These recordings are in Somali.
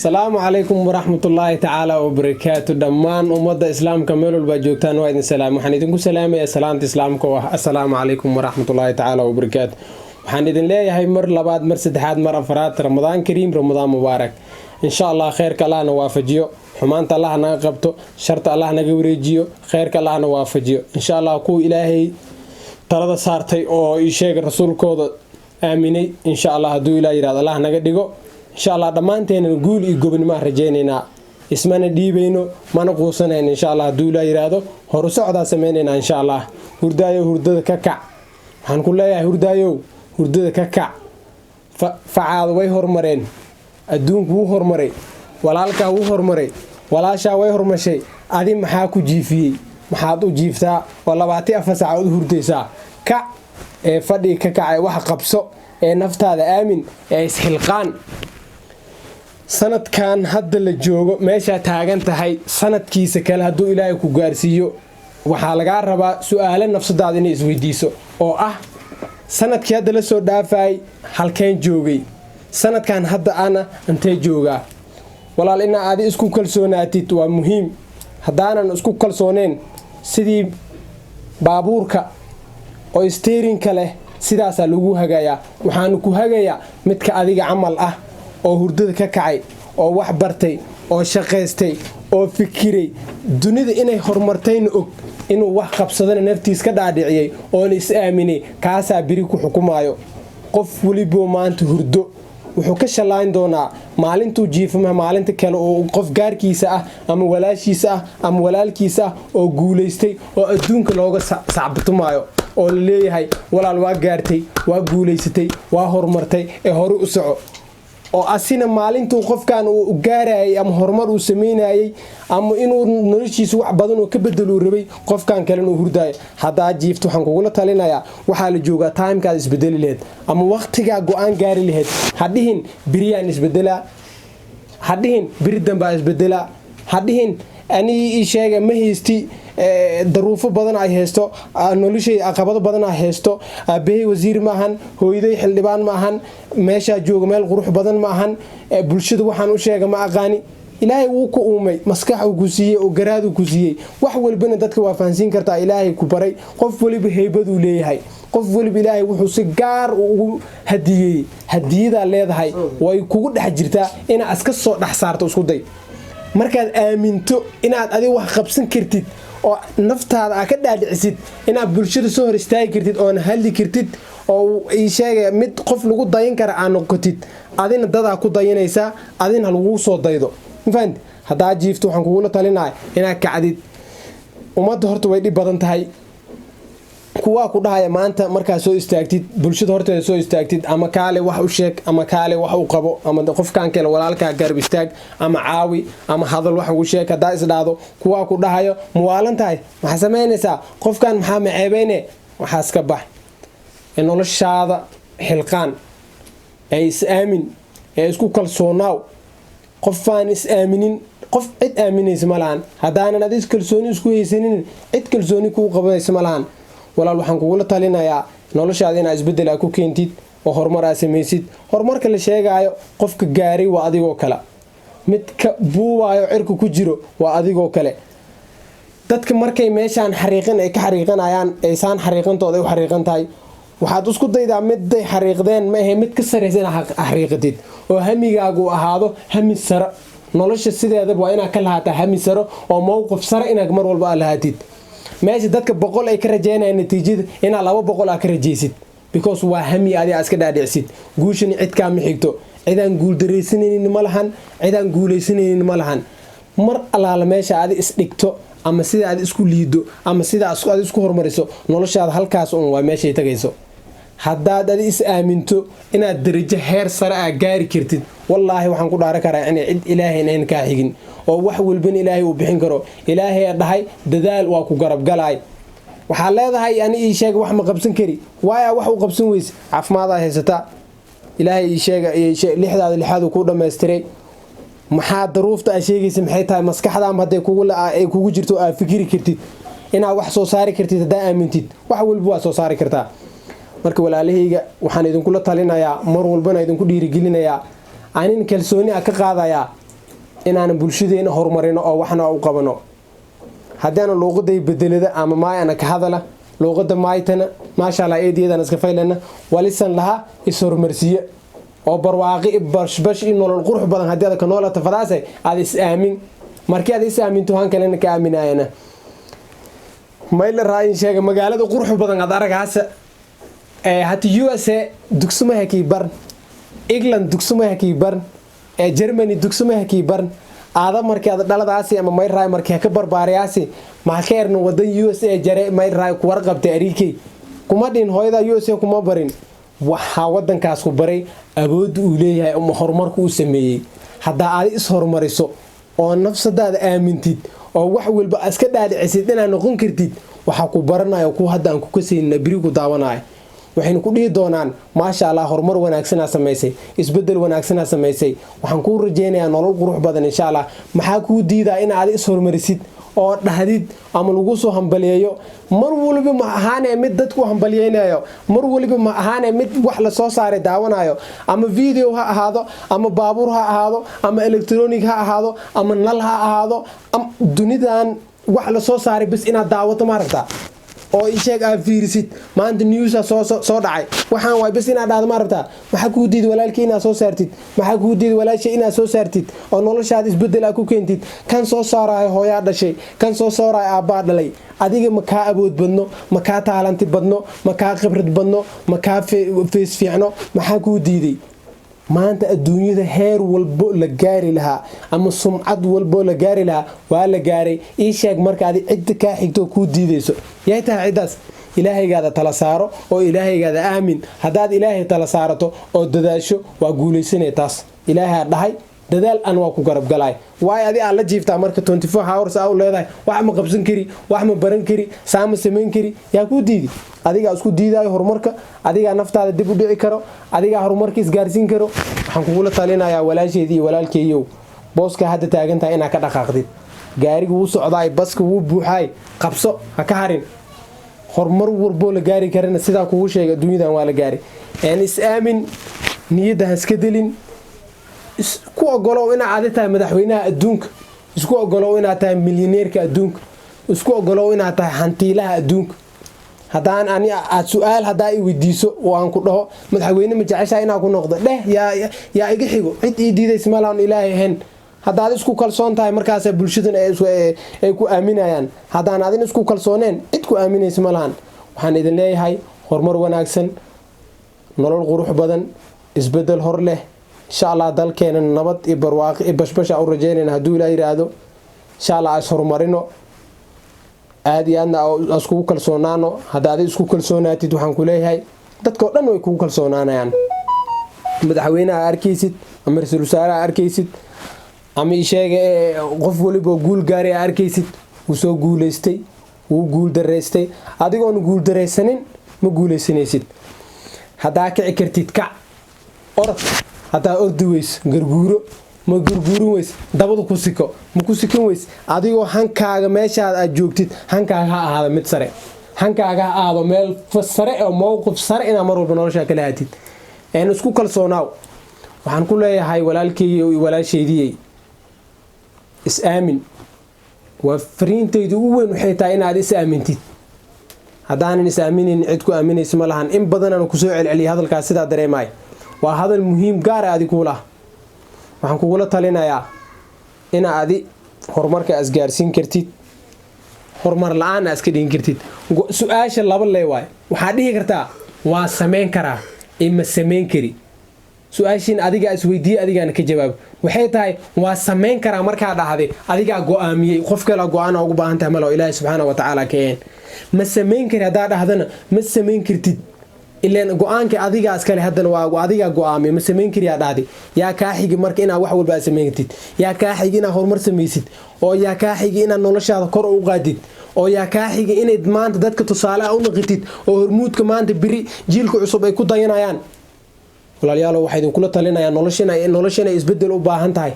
السلام عليكم ورحمة الله تعالى وبركاته دمان أمضى إسلام كملوا الباجوكتان وايد السلام وحنيدنكم سلام يا سلامة إسلامكم السلام عليكم ورحمة الله تعالى وبركاته وحنيدن ليه هاي مر لبعض مر سدحات مر أفراد رمضان كريم رمضان مبارك إن شاء الله خيرك الله نوافجيو حمانت الله نقبته شرط الله نجوريجيو خيرك الله نوافجيو إن شاء الله كو إلهي ترى صارتي أو يشيء رسول كود آميني إن شاء الله هدو إلهي راد الله نجديجو إن شاء الله دمانتين نقول يقبل ما رجينا اسمنا ديبينو ما نقوسنا إن شاء الله دولا يرادو هرسا عدا سميننا إن شاء الله هردايو هردada ككع هنقول لا هردايو هردada ككع فعاد way hormareen adduunku wuu hormaray walaalka wuu hormaray walaasha way hormashay adi maxaa ku jiifiyay maxaad u jiiftaa oo 24 saac u hurdaysaa ka ee fadhi ka kacay wax qabso ee naftaada aamin ee isxilqaan sanadkan hadda la joogo meesha taagan tahay sanadkiisa kale haduu Ilaahay ku gaarsiiyo waxa laga rabaa su'aalo nafsadaada inay isweydiiso oo ah sanadkii hadda la soo dhaafay halkeen joogay sanadkan hadda ana intee joogaa walaal in aad isku kalsoonaatid waa muhiim hadaanan isku kalsooneen sidii baabuurka oo steering kale sidaas lagu hagayaa waxaan ku hagayaa midka adiga amal ah oo hurdada ka kacay oo wax bartay oo shaqeystay oo fikiray dunida inay horumartayna og inuu wax qabsadana naftiis ka dhaadhiciyay oo is aaminay kaasa biri ku xukumaayo qof waliba maanta hurdo wuxuu ka shalayn doonaa maalintuu jiifama maalinta kale oo qof gaarkiisa ah ama walaashiisa ah ama walaalkiisa oo guuleystay oo adduunka looga sacbatumaayo oo leeyahay walaal waa gaartay waa guuleysatay waa horumartay ee hore u soco oo asina maalintuu qofkan uu gaarayay ama horumar uu sameynayay ama inuu noloshiisa wax badan oo ka bedelo rabay qofkan kale inuu hurdayo hadaa jiifto waxaan kugu talinayaa waxa la joogaa timekaad isbedeli lahayd ama waqtiga go'aan gaari lahayd hadhihin biriyaan isbedela hadhihin biridan baa isbedela hadhihin ani sheega ma haysti daruufo badan ay haysto noloshay aqabado badan ay haysto aabay wasiir ma ahan hooyaday xildhibaan ma ahan meesha jooga meel qurux badan ma ahan bulshada waxaan u sheega ma aqaani ilaahay wuu ku uumay maskax uu ku siiyay oo garaad uu ku siiyay wax walbana dadka waa fahansiin kartaa ilaahay ku baray qof waliba heybad uu leeyahay qof waliba ilaahay wuxuu si gaar ugu hadiyay hadiyada leedahay way kugu dhex jirtaa in aad iska soo dhax saarto isku day markaad aaminto inaad adiga wax qabsan kartid oo naftaada ka dhaadhicisid inaad bulshada soo hor istaagi kartid oo hadli kartid oo ay sheegay mid qof lagu dayin kara aan noqotid adina dada ku dayanaysa adina lagu soo daydo fahant hadaa jiifto waxaan kugu talinayaa inaad kacdid umada horta way dhib badan tahay kuwa ku dhahaya maanta markaa soo istaagtid bulshada horteeda soo istaagtid ama kaale wax u sheeg ama kaale wax u qabo ama qofkan kale walaalka garab istaag ama caawi ama hadal wax ugu sheeg hadaa is dhaado kuwa ku dhahayo muwaalan tahay waxa sameynaysaa qofkan maxaa maceebeyne waxa iska bax in noloshaada xilqaan ay is aamin ee isku kalsoonaaw qofaan is aaminin qof cid aaminaysa malahan hadaanan adis kalsooni isku haysanin cid kalsooni ku qabanaysa malahan walaal waxaan kugu talinayaa noloshaada inaad isbedel ku keentid oo horumar aad sameeysid horumarka la sheegayo qofka gaaray waa adigoo kale midka buuwaayo cirku ku jiro waa adigoo kale dadka markay meeshan xariiqin ay ka xariiqanayaan aysan xariiqantooda u xariiqan tahay waxaad isku daydaa mid ay xariiqdeen ma aha mid ka sareysan xariiqatid oo hamigaagu ahaado hami sare nolosha sideeda waa inaad ka lahaataa hami sare oo mowqif sare inaad mar walba lahaatid meesha dadka 100 ay ka rajeynayaan natiijada ina 200 aad ka rajeysid because waa hami adiga iska dhaadhicsid guushan cid ka ma xigto cidaan guul dareysanaynin ma lahan cidaan guuleysanaynin ma lahan mar alaala meesha aad is dhigto ama sida aad isku liido ama sida aad isku hormariso noloshaada halkaas oo waa meesha ay tagayso haddaad aad is aaminto inaad darajo heer sare ah gaari kartid wallahi waxaan ku dhaaran karaa in cid ilaahayna in ka xigin oo wax walba ilaahay uu bixin karo ilaahay dhahay dadaal waa ku garab galay waxa leedahay ani ii sheeg wax ma qabsan kari waaya wax uu qabsan weys caafimaad ay haysata ilaahay ii sheeg lixdaada lixaad ku dhameystiray maxaa daruufta ay sheegaysa maxay tahay maskaxda ama haday kugu jirto aad fikiri kartid inaad wax soo saari kartid hadaa aamintid wax walba waa soo saari kartaa marka walaalahayga waxaan idinku la talinayaa mar walbana idinku dhiirigelinayaa aanin kalsooni ka qaadayaa inaan bulshadeena horumarino oo waxna u qabano hadana luuqaday bedelada ama maayana ka hadala luuqada maaytana maasha Allah eediyadana iska faylana walisan laha is-hormarsiye oo barwaaqi bashbash in nolol qurux badan hadii aad ka noolata fadaasay aad is aamin markii aad is aaminto han kale ka aaminayna mayl raayin sheega magaalada qurux badan aad aragaasa hati USA dugsumaha kii barn England dugsumaha kii barn Germany dugsumaha kii barn aada markii aad dhaladaasi ama mayl raay markii ka barbaariyaasi ma ka erno wadan USA jare mayl raay ku warqabtay arikay kuma dhin hooyada USA kuma barin waxa wadankaas ku baray awood uu leeyahay oo horumarku uu sameeyay hadaa aad is horumariso oo nafsadaada aamintid oo wax walba iska dhaadicisid inaad noqon kartid waxa ku baranayo ku hadaan ku kaseen birigu daawanaay waxaynu ku dhigi doonaan maasha Allah horumar wanaagsan sameysay isbedel wanaagsan sameysay waxaan ku rajeynayaa nolol qurux badan insha Allah maxaa ku diidaa in aad is horumarisid oo dhahdid ama lagu soo hambaliyeeyo mar waliba ma ahaanay mid dadku hambaliyeenayo mar waliba ma ahaanay mid wax la soo saaray daawanayo ama video ha ahaado ama baabuur ha ahaado ama electronic ha ahaado ama nal ha ahaado dunidan wax la soo saaray bas inaad daawato ma rabtaa oo isheeg aad fiirisid maanta news soo dhacay waxaan way bas inaad dhaad ma rabtaa waxa ku diid walaalkii inaad soo saartid waxa ku diid walaashay inaad soo saartid oo noloshaada isbedel ku keentid kan soo saaray hooyaa dhashay kan soo saaray aabba dhalay adiga ma ka awood badno ma ka taalanti badno ma ka khibrad badno ma ka fees fiicno waxa ku diiday maanta adduunyada heer walbo la gaari lahaa ama sumcad walbo la gaari lahaa waa la gaaray ii sheeg marka aad cid ka xigto ku diideyso yahay tahay cidaas ilaahaygaada tala saaro oo ilaahaygaada aamin hadaad ilaahay tala saarato oo dadaasho waa guuleysanay taas ilaahay dhahay dadaal aan waa ku garab galay waay adi aan la jiiftaa marka 24 hours aa leedahay wax ma qabsan kari wax ma baran kari saama sameyn kari yaa ku diidi adiga isku diidayo horumarka adiga naftaada dib u dhici karo adiga horumarka isgaarsiin karo waxaan kugu talinayaa walaasheedii walaalkeeyow booska hadda taagan tahay inaad ka dhaqaaqdid gaarigu uu socdaay baska uu buuxay qabso ha ka harin horumar walbo la gaari karana sida kugu sheegay dunyadan waa la gaari is aamin niyada iska delin isku ogolow inaad tahay madaxweynaha adduunka isku ogolow inaad tahay milyaneerka adduunka isku ogolow inaad tahay hantiilaha adduunka hadaan ani aad su'aal hadaa i weydiiso oo aan ku dhaho madaxweyne ma jeceshaa inaan ku noqdo yaa iga xigo cid ii diidays malaan ilaahay hen hadaad isku kalsoon tahay markaas bulshadan ay ku aaminayaan hadaan adin isku kalsooneen cid ku aaminaysa malaan waxaan idin leeyahay horumar wanaagsan nolol qurux badan isbedel hor leh insha Allah dalkeena nabad iyo barwaaqo iyo bashbash u rajeynayna haduu Ilaahay yiraahdo insha Allah as horumarino aad iyo aadna isku kalsoonaano hadaad isku kalsoonaatid waxaan ku leeyahay dadka dhan way ku kalsoonaanayaan madaxweynaha arkaysid ama ra'iisul wasaaraha arkaysid ama isheega qof waliba guul gaari arkaysid uu soo guuleystay uu guul dareystay adigoon guul dareysanin ma guuleysanaysid hadaa kici kartid kac orod hadaa ordi weys garguuro ma garguurin weys dabadu ku siko ma ku sikin weys adigoo hankaaga meeshaad aad joogtid hankaaga ha ahaado mid sare hankaaga ha ahaado meel sare oo mowqif sare ina mar walba nolosha kala haatid isku kalsoonaaw waxaan ku leeyahay walaalkay iyo walaasheedii is aamin waa fariintaydu ugu weyn waxay tahay inaad is aamintid hadaan is aaminin cid ku aaminayso ma lahan in badan aan ku soo celceliyo hadalkaas sida dareemay waa hadal muhiim gaar ah adigu la waxaan kugu talinayaa in aad horumarka asgaarsiin kartid horumar la'aan aska dhigin kartid su'aasha laba leeyahay waxa dhihi kartaa waa sameyn karaa ima sameyn kari su'aashin adiga isweydiye adiga ka jawaab waxay tahay waa sameyn karaa marka dhahday adiga go'aamiyay qof kale go'aan ugu baahan tahay malo Ilaahay subhanahu wa ta'ala keen ma sameyn kari hadaa dhahdana ma sameyn kartid ileen go'aanka adiga askale hadana waa adiga go'aamiyay ma sameyn kari dhahday yaa ka xigi marka ina wax walba sameeytid yaa ka xigi ina horumar sameeysid oo yaa ka xigi ina noloshaada kor u qaadid oo yaa ka xigi inaad maanta dadka tusaale u noqotid oo hormuudka maanta biri jiilka cusub ay ku dayanayaan walaalayaal waxay idin kula talinayaan noloshana isbedel u baahan tahay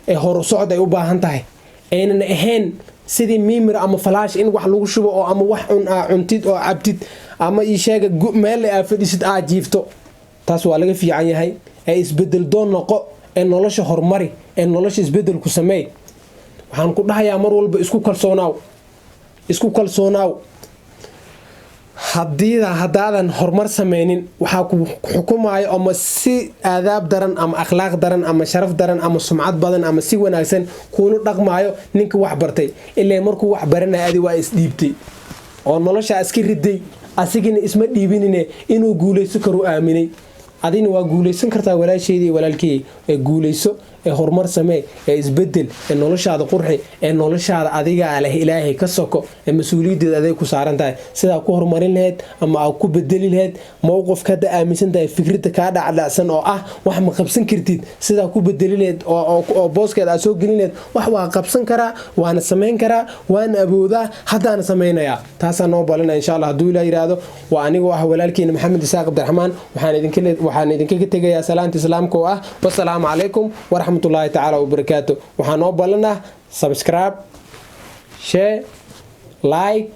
ee hor socod ay u baahan tahay aynan ahayn sidii mimir ama flash in wax lagu shubo oo ama wax cuntid oo cabtid ama ii sheega meel ay fadhisid aad jiifto taas waa laga fiican yahay ee isbedel doon noqo ee nolosha horumari ee nolosha isbedel ku sameey waxaan ku dhahayaa mar walba isku kalsoonaaw haddaadan horumar sameynin waxaa ku xukumaayo ama si aadaab daran ama akhlaaq daran ama sharaf daran ama sumcad badan ama si wanaagsan kuula dhaqmaayo ninka wax bartay ilaa markuu wax baranaya adi waa isdhiibtay oo nolosha iska riday asigina isma dhiibinine inuu guulayso karu aaminay adina waa guulaysan kartaa walaasheedii walaalkii ee guulayso ee horumar samee ee isbedel ee noloshaada qurxi ee noloshaada adiga leh ilaahay ka soko ee mas'uuliyadeeda aday ku saaran tahay sida ku horumarin lahayd ama aad ku bedeli lahayd mowqifka da aaminsan tahay fikirta ka dhacdhacsan oo ah wax ma qabsan kartid sida ku bedeli lahayd oo booskeeda aad soo gelin lahayd wax waa qabsan karaa waana sameyn karaa waana aboodaa haddaana sameynaya taas noo balana insha Allah haduu ilaahay yiraahdo waa anigu ah walaalkeen Maxamed Isaaq Abdiraxmaan waxaan idinkaga tegayaa salaanta islaamka oo ah wassalaamu calaykum warahmatullaahi tacaala wabarakaatuh waxaan noo balana subscribe share like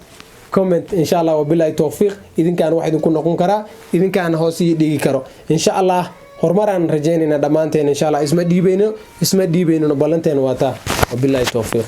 comment insha Allah wabillahi tawfiiq idinkaan wax idinku noqon karaa idinkaan hoos ii dhigi karo insha Allah horumaraan rajaynayna dhamaanteen insha Allah isma dhiibayno balanteen waata wabillahi tawfiiq